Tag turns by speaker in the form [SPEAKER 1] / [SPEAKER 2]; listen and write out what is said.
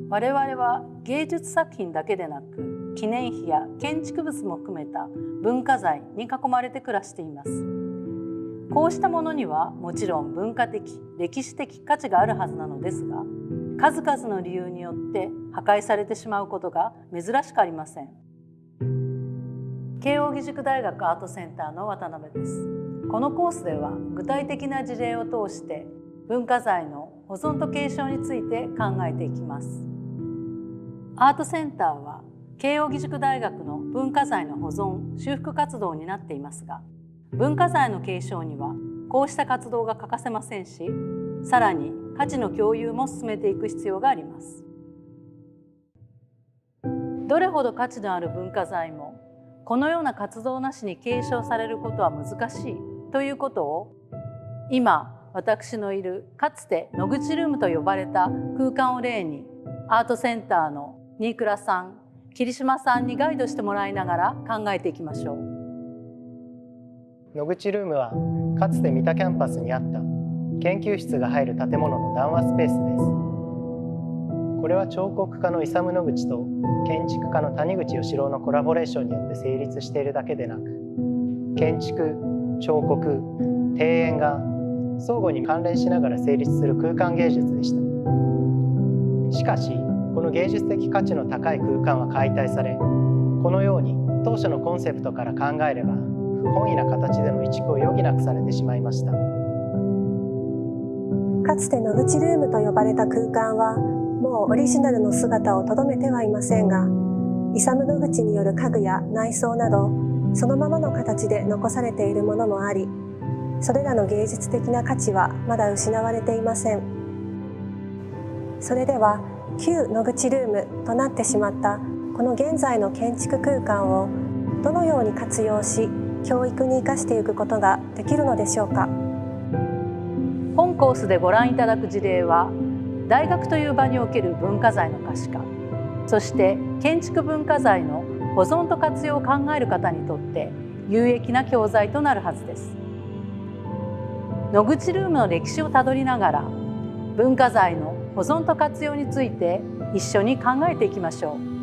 [SPEAKER 1] 我々は芸術作品だけでなく、記念碑や建築物も含めた文化財に囲まれて暮らしています。こうしたものにはもちろん文化的、歴史的価値があるはずなのですが、数々の理由によって破壊されてしまうことが珍しくありません。慶應義塾大学アートセンターの渡辺です。このコースでは具体的な事例を通して文化財の保存と継承について考えていきます。アートセンターは慶應義塾大学の文化財の保存・修復活動を担っていますが、文化財の継承にはこうした活動が欠かせませんし、さらに価値の共有も進めていく必要があります。どれほど価値のある文化財もこのような活動なしに継承されることは難しいということを、今私のいるかつて野口ルームと呼ばれた空間を例に、アートセンターの新倉さん、桐島さんにガイドしてもらいながら考えていきましょう。
[SPEAKER 2] 野口ルームはかつて三田キャンパスにあった研究室が入る建物の談話スペースです。これは彫刻家の勇野口と建築家の谷口義郎のコラボレーションによって成立しているだけでなく、建築、彫刻、庭園が相互に関連しながら成立する空間芸術でした。しかし、この芸術的価値の高い空間は解体され、このように当初のコンセプトから考えれば不本意な形での移築を余儀なくされてしまいました。
[SPEAKER 3] かつて野口ルームと呼ばれた空間はもうオリジナルの姿をとどめてはいませんが、勇野口による家具や内装などそのままの形で残されているものもあり、それらの芸術的な価値はまだ失われていません。それでは旧野口ルームとなってしまったこの現在の建築空間をどのように活用し、教育に生かしていくことができるのでしょうか。
[SPEAKER 1] 本コースでご覧いただく事例は、大学という場における文化財の可視化、そして建築文化財の保存と活用を考える方にとって有益な教材となるはずです。野口ルームの歴史をたどりながら、文化財の保存と活用について一緒に考えていきましょう。